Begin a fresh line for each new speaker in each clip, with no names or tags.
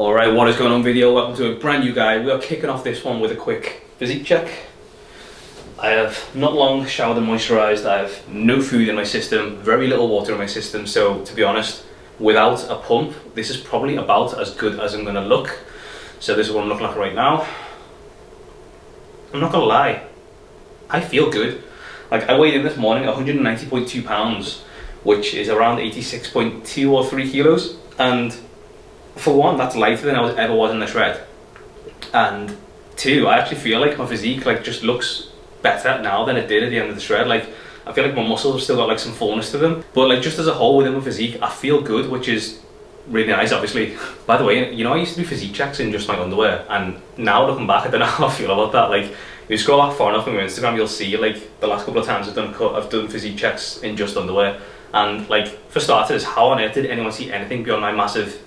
Alright, what is going on video? Welcome to a brand new guide. We are kicking off this one with a quick physique check. I have not long showered and moisturised. I have no food in my system, very little water in my system, so to be honest, without a pump, this is probably about as good as I'm going to look. So this is what I'm looking like right now. I'm not going to lie, I feel good. Like, I weighed in this morning 190.2 pounds, which is around 86.2 or 3 kilos, and for one, that's lighter than I ever was in the shred. And two, I actually feel like my physique just looks better now than it did at the end of the shred. Like, I feel like my muscles have still got some fullness to them, but just as a whole within my physique, I feel good, which is really nice, obviously. By the way, you know, I used to do physique checks in just my underwear, and now looking back, I don't know how I feel about that. Like, if you scroll back far enough on my Instagram, you'll see the last couple of times I've done physique checks in just underwear, and for starters, how on earth did anyone see anything beyond my massive...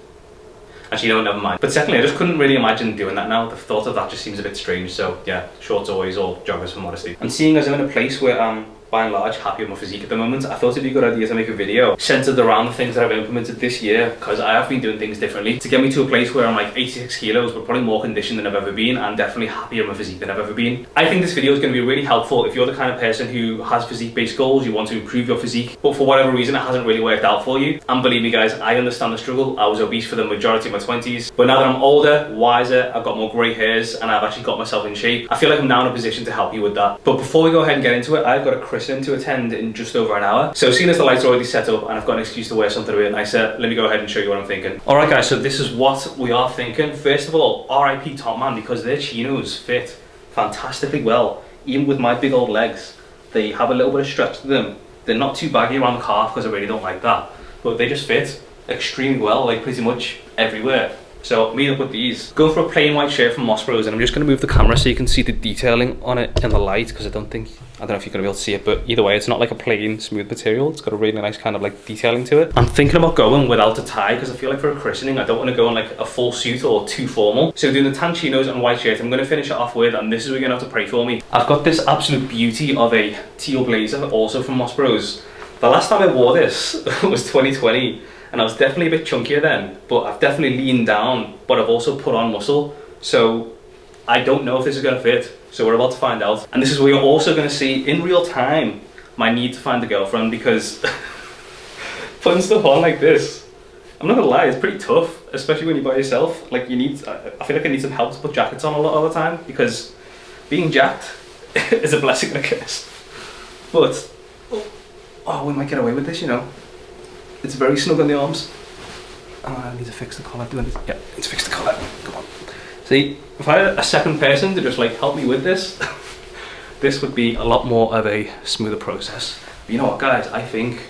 Actually, no, never mind. But secondly, I just couldn't really imagine doing that now. The thought of that just seems a bit strange. So yeah, shorts always, or joggers for modesty. And seeing as I'm in a place where I'm by and large happy with my physique at the moment, I thought it'd be a good idea to make a video centered around the things that I've implemented this year, because I have been doing things differently to get me to a place where I'm 86 kilos, but probably more conditioned than I've ever been, and definitely happier with my physique than I've ever been. I think this video is going to be really helpful if you're the kind of person who has physique-based goals, you want to improve your physique, but for whatever reason it hasn't really worked out for you. And believe me guys, I understand the struggle. I was obese for the majority of my 20s, but now that I'm older, wiser, I've got more grey hairs, and I've actually got myself in shape, I feel like I'm now in a position to help you with that. But before we go ahead and get into it, I've got a christening to attend in just over an hour. So seeing as the lights are already set up and I've got an excuse to wear something a bit nicer, let me go ahead and show you what I'm thinking. Alright guys, so this is what we are thinking. First of all, RIP Top Man, because their chinos fit fantastically well, even with my big old legs. They have a little bit of stretch to them. They're not too baggy around the calf because I really don't like that, but they just fit extremely well, pretty much everywhere. So I'm meeting up with these. Going for a plain white shirt from Moss Bros, and I'm just going to move the camera so you can see the detailing on it in the light, because I don't know if you're going to be able to see it, but either way, it's not like a plain smooth material. It's got a really nice kind of detailing to it. I'm thinking about going without a tie, because I feel like for a christening I don't want to go in a full suit or too formal. So doing the tan chinos and white shirt, I'm going to finish it off with, and this is where you're going to have to pray for me, I've got this absolute beauty of a teal blazer, also from Moss Bros. The last time I wore this was 2020. And I was definitely a bit chunkier then, but I've definitely leaned down, but I've also put on muscle. So I don't know if this is going to fit. So we're about to find out. And this is where you're also going to see in real time my need to find a girlfriend, because putting stuff on like this, I'm not going to lie, it's pretty tough, especially when you're by yourself. I feel like I need some help to put jackets on a lot of the time, because being jacked is a blessing and a curse. But, oh, we might get away with this, you know. It's very snug on the arms. Oh, I need to fix the collar. Yeah, let's fix the collar. Come on. See, if I had a second person to just help me with this, this would be a lot more of a smoother process. But you know what, guys? I think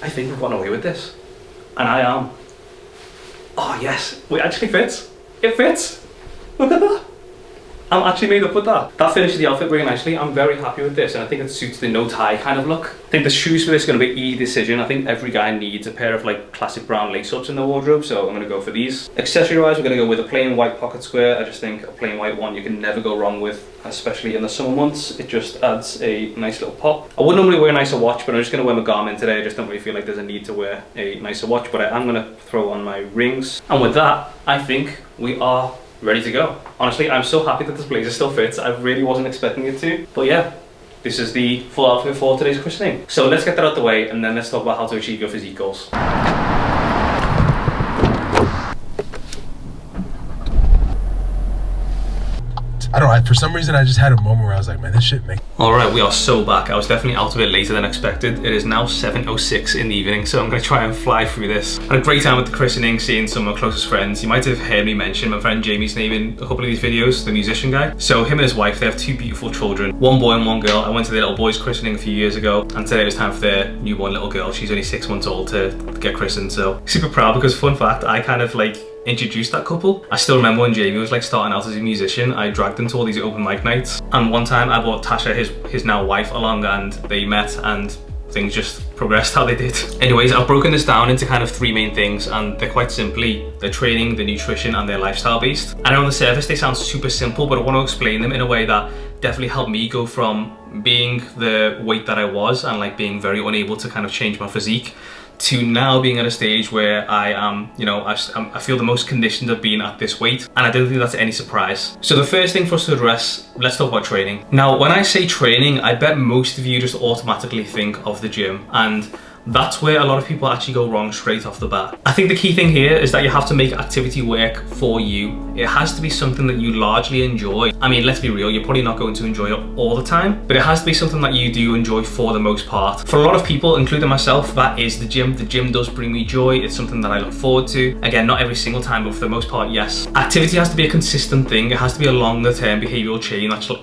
we've gotten away with this, and I am. Oh yes, it actually fits. It fits. Look at that. I'm actually made up with that. That finishes the outfit very nicely. I'm very happy with this, and I think it suits the no tie kind of look. I think the shoes for this are going to be easy decision. I think every guy needs a pair of classic brown lace-ups in their wardrobe, so I'm going to go for these. Accessory-wise, we're going to go with a plain white pocket square. I just think a plain white one you can never go wrong with, especially in the summer months. It just adds a nice little pop. I would normally wear a nicer watch, but I'm just going to wear my Garmin today. I just don't really feel like there's a need to wear a nicer watch, but I am going to throw on my rings. And with that, I think we are ready to go. Honestly, I'm so happy that this blazer still fits. I really wasn't expecting it to. But yeah, this is the full outfit for today's christening. So let's get that out the way, and then let's talk about how to achieve your physique goals.
I don't know, for some reason I just had a moment where I was like, man, this shit make...
Alright, we are so back. I was definitely out of it later than expected. It is now 7:06 in the evening, so I'm going to try and fly through this. I had a great time at the christening, seeing some of my closest friends. You might have heard me mention my friend Jamie's name in a couple of these videos, the musician guy. So him and his wife, they have 2 beautiful children, 1 boy and 1 girl. I went to their little boy's christening a few years ago, and today it was time for their newborn little girl. She's only 6 months old to get christened, so super proud, because fun fact, I kind of introduced that couple. I still remember when Jamie was starting out as a musician, I dragged him to all these open mic nights, and one time I brought Tasha, his now wife, along, and they met, and things just progressed how they did. Anyways, I've broken this down into kind of 3 main things, and they're quite simply their training, their nutrition, and their lifestyle based. And on the surface they sound super simple, but I want to explain them in a way that definitely helped me go from being the weight that I was and being very unable to kind of change my physique to now being at a stage where I am, you know, I feel the most conditioned I've been at this weight, and I don't think that's any surprise. So the first thing for us to address, let's talk about training. Now, when I say training, I bet most of you just automatically think of the gym, and that's where a lot of people actually go wrong straight off the bat. I think the key thing here is that you have to make activity work for you. It has to be something that you largely enjoy. I mean, let's be real, you're probably not going to enjoy it all the time, but it has to be something that you do enjoy for the most part. For a lot of people, including myself, that is the gym. The gym does bring me joy. It's something that I look forward to. Again, not every single time, but for the most part, yes. Activity has to be a consistent thing. It has to be a longer term behavioral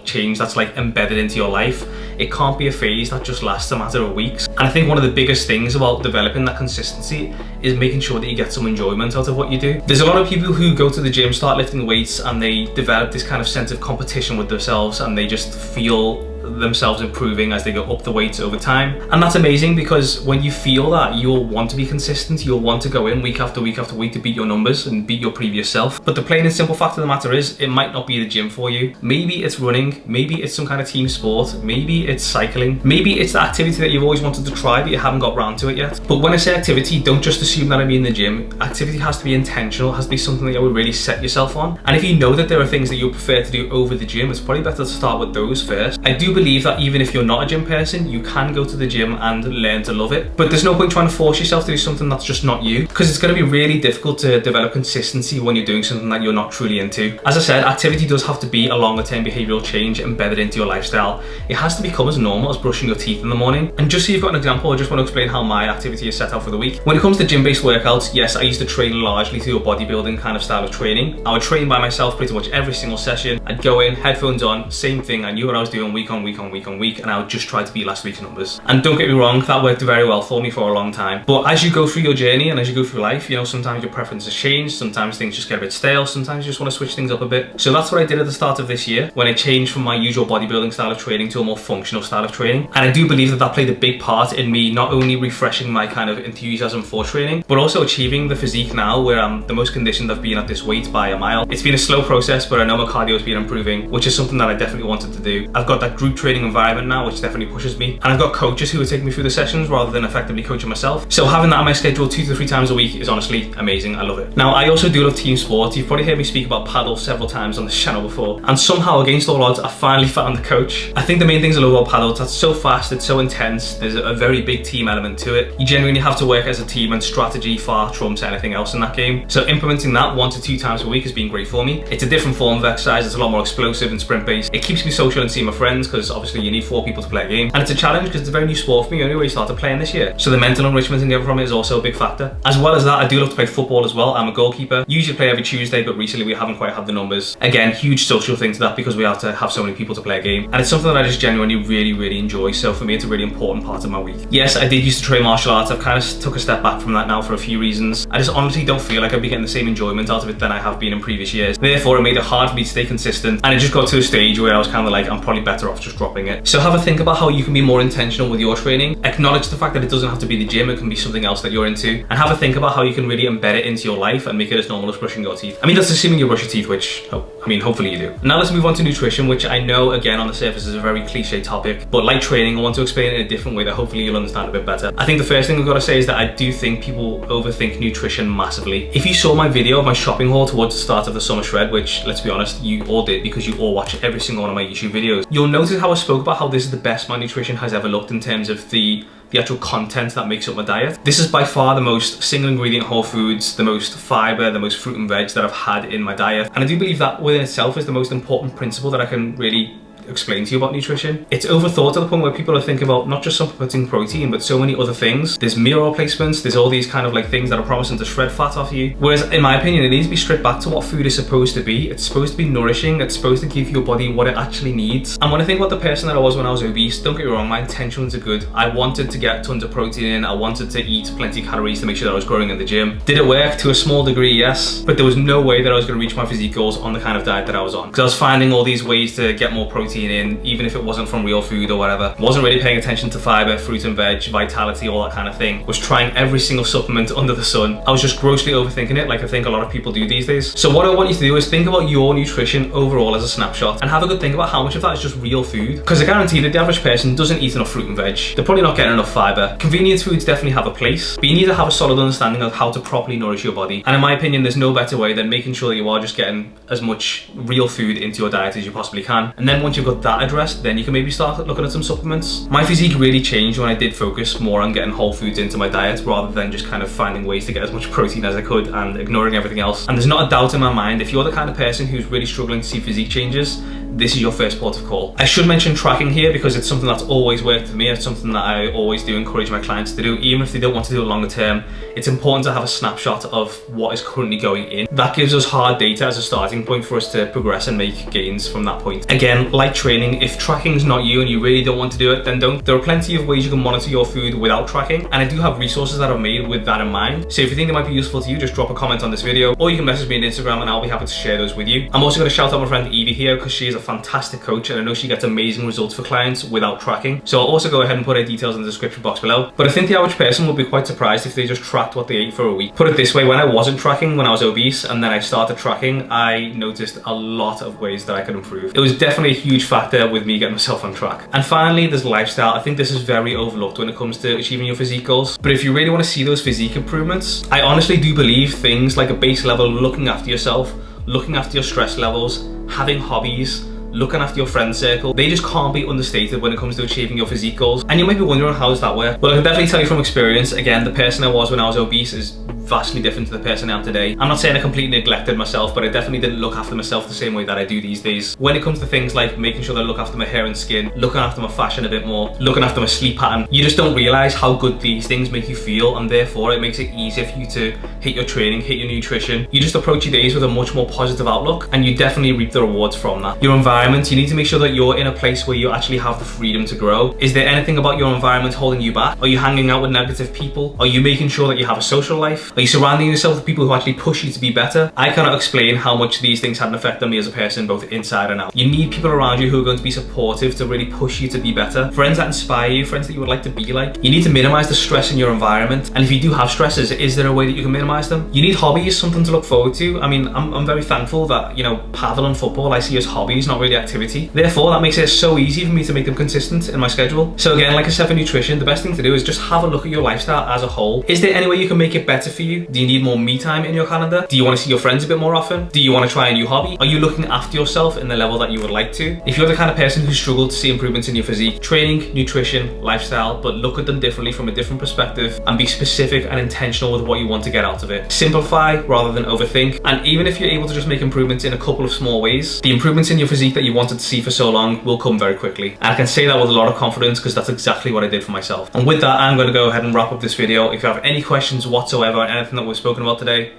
change that's like embedded into your life. It can't be a phase that just lasts a matter of weeks. And I think one of the biggest things about developing that consistency is making sure that you get some enjoyment out of what you do. There's a lot of people who go to the gym, start lifting weights, and they develop this kind of sense of competition with themselves, and they just feel themselves improving as they go up the weights over time. And that's amazing, because when you feel that, you'll want to be consistent. You'll want to go in week after week after week to beat your numbers and beat your previous self. But the plain and simple fact of the matter is, it might not be the gym for you. Maybe it's running, maybe it's some kind of team sport, maybe it's cycling, maybe it's the activity that you've always wanted to try but you haven't got around to it yet. But when I say activity, don't just assume that I mean the gym. Activity has to be intentional, has to be something that you would really set yourself on. And if you know that there are things that you prefer to do over the gym, it's probably better to start with those first. I do believe that even if you're not a gym person, you can go to the gym and learn to love it. But there's no point trying to force yourself to do something that's just not you, because it's going to be really difficult to develop consistency when you're doing something that you're not truly into. As I said, activity does have to be a longer term behavioral change embedded into your lifestyle. It has to become as normal as brushing your teeth in the morning. And just so you've got an example, I just want to explain how my activity is set out for the week. When it comes to gym-based workouts, yes, I used to train largely through a bodybuilding kind of style of training. I would train by myself pretty much every single session. I'd go in, headphones on, same thing. I knew what I was doing week on week on week on week, and I would just try to beat last week's numbers. And don't get me wrong, that worked very well for me for a long time. But as you go through your journey and as you go through life, you know, sometimes your preferences change, sometimes things just get a bit stale, sometimes you just want to switch things up a bit. So that's what I did at the start of this year, when I changed from my usual bodybuilding style of training to a more functional style of training. And I do believe that that played a big part in me not only refreshing my kind of enthusiasm for training, but also achieving the physique now where I'm the most conditioned I've been at this weight by a mile. It's been a slow process, but I know my cardio has been improving, which is something that I definitely wanted to do. I've got that group training environment now, which definitely pushes me. And I've got coaches who are taking me through the sessions rather than effectively coaching myself. So having that on my schedule 2 to 3 times a week is honestly amazing. I love it. Now, I also do love team sports. You've probably heard me speak about paddle several times on this channel before. And somehow, against all odds, I finally found a coach. I think the main things I love about paddle is that it's so fast, it's so intense. There's a very big team element to it. You genuinely have to work as a team, and strategy far trumps anything else in that game. So implementing that 1 to 2 times a week has been great for me. It's a different form of exercise. It's a lot more explosive and sprint based. It keeps me social and seeing my friends, because obviously you need 4 people to play a game. And it's a challenge because it's a very new sport for me. I only really started playing this year. So the mental enrichment and get from it is also a big factor. As well as that, I do love to play football as well. I'm a goalkeeper. Usually play every Tuesday, but recently we haven't quite had the numbers. Again, huge social thing to that, because we have to have so many people to play a game. And it's something that I just genuinely really enjoy. So for me, it's a really important part of my week. Yes, I did used to train martial arts. I've kind of took a step back from that now for a few reasons. I just honestly don't feel like I'd be getting the same enjoyment out of it than I have been in previous years. Therefore, it made it hard for me to stay consistent. And it just got to a stage where I was kind of like, I'm probably better off just dropping it. So have a think about how you can be more intentional with your training. Acknowledge the fact that it doesn't have to be the gym, it can be something else that you're into. And have a think about how you can really embed it into your life and make it as normal as brushing your teeth. I mean, that's assuming you brush your teeth, which, hopefully you do. Now let's move on to nutrition, which I know, again, on the surface is a very cliche topic, but like training, I want to explain it in a different way that hopefully you'll understand a bit better. I think the first thing I've got to say is that I do think people overthink nutrition massively. If you saw my video of my shopping haul towards the start of the summer shred, which, let's be honest, you all did because you all watch every single one of my YouTube videos, you'll notice how I spoke about how this is the best my nutrition has ever looked in terms of the actual content that makes up my diet. This is by far the most single ingredient whole foods, the most fiber, the most fruit and veg that I've had in my diet. And I do believe that within itself is the most important principle that I can really explain to you about nutrition. It's overthought to the point where people are thinking about not just supplementing protein, but so many other things. There's meal replacements, there's all these kind of like things that are promising to shred fat off you. Whereas in my opinion, it needs to be stripped back to what food is supposed to be. It's supposed to be nourishing, it's supposed to give your body what it actually needs. And when I think about the person that I was when I was obese, don't get me wrong, my intentions are good. I wanted to get tons of protein in, I wanted to eat plenty of calories to make sure that I was growing in the gym. Did it work? To a small degree, yes. But there was no way that I was going to reach my physique goals on the kind of diet that I was on. Because I was finding all these ways to get more protein protein in, even if it wasn't from real food or whatever. Wasn't really paying attention to fiber, fruit and veg, vitality, all that kind of thing. Was trying every single supplement under the sun. I was just grossly overthinking it, like I think a lot of people do these days. So what I want you to do is think about your nutrition overall as a snapshot and have a good think about how much of that is just real food. Because I guarantee that the average person doesn't eat enough fruit and veg. They're probably not getting enough fiber. Convenience foods definitely have a place, but you need to have a solid understanding of how to properly nourish your body. And in my opinion, there's no better way than making sure that you are just getting as much real food into your diet as you possibly can. And then once you've got that addressed, then you can maybe start looking at some supplements. My physique really changed when I did focus more on getting whole foods into my diet rather than just kind of finding ways to get as much protein as I could and ignoring everything else. And there's not a doubt in my mind, if you're the kind of person who's really struggling to see physique changes, this is your first port of call. I should mention tracking here because it's something that's always worked for me. It's something that I always do encourage my clients to do, even if they don't want to do it longer term. It's important to have a snapshot of what is currently going in. That gives us hard data as a starting point for us to progress and make gains from that point. Again, like training, if tracking is not you and you really don't want to do it, then don't. There are plenty of ways you can monitor your food without tracking, and I do have resources that are made with that in mind. So if you think they might be useful to you, just drop a comment on this video, or you can message me on Instagram and I'll be happy to share those with you. I'm also going to shout out my friend Evie here because she is a fantastic coach and I know she gets amazing results for clients without tracking. So I'll also go ahead and put her details in the description box below. But I think the average person will be quite surprised if they just tracked what they ate for a week. Put it this way, when I wasn't tracking, when I was obese, and then I started tracking, I noticed a lot of ways that I could improve. It was definitely a huge factor with me getting myself on track. And finally, there's lifestyle. I think this is very overlooked when it comes to achieving your physique goals. But if you really want to see those physique improvements, I honestly do believe things like a base level, looking after yourself, looking after your stress levels, having hobbies, looking after your friend circle, they just can't be understated when it comes to achieving your physique goals. And you might be wondering, how does that work? Well, I can definitely tell you from experience, again, the person I was when I was obese is vastly different to the person I am today. I'm not saying I completely neglected myself, but I definitely didn't look after myself the same way that I do these days. When it comes to things like making sure that I look after my hair and skin, looking after my fashion a bit more, looking after my sleep pattern, you just don't realize how good these things make you feel, and therefore it makes it easier for you to hit your training, hit your nutrition. You just approach your days with a much more positive outlook, and you definitely reap the rewards from that. Your environment, you need to make sure that you're in a place where you actually have the freedom to grow. Is there anything about your environment holding you back? Are you hanging out with negative people? Are you making sure that you have a social life? Are you surrounding yourself with people who actually push you to be better? I cannot explain how much these things had an effect on me as a person, both inside and out. You need people around you who are going to be supportive to really push you to be better. Friends that inspire you, friends that you would like to be like. You need to minimize the stress in your environment. And if you do have stresses, is there a way that you can minimize them? You need hobbies, something to look forward to. I mean, I'm very thankful that, you know, paddle and football I see as hobbies, not really activity. Therefore, that makes it so easy for me to make them consistent in my schedule. So again, like I said for nutrition, the best thing to do is just have a look at your lifestyle as a whole. Is there any way you can make it better for you? Do you need more me time in your calendar? Do you want to see your friends a bit more often? Do you want to try a new hobby? Are you looking after yourself in the level that you would like to? If you're the kind of person who struggled to see improvements in your physique, training, nutrition, lifestyle, but look at them differently from a different perspective and be specific and intentional with what you want to get out of it. Simplify rather than overthink. And even if you're able to just make improvements in a couple of small ways, the improvements in your physique that you wanted to see for so long will come very quickly. And I can say that with a lot of confidence because that's exactly what I did for myself. And with that, I'm going to go ahead and wrap up this video. If you have any questions whatsoever on anything that we've spoken about today,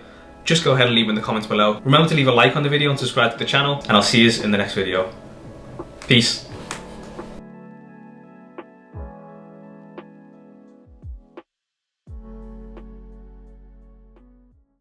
just go ahead and leave them in the comments below. Remember to leave a like on the video and subscribe to the channel, and I'll see you in the next video. Peace.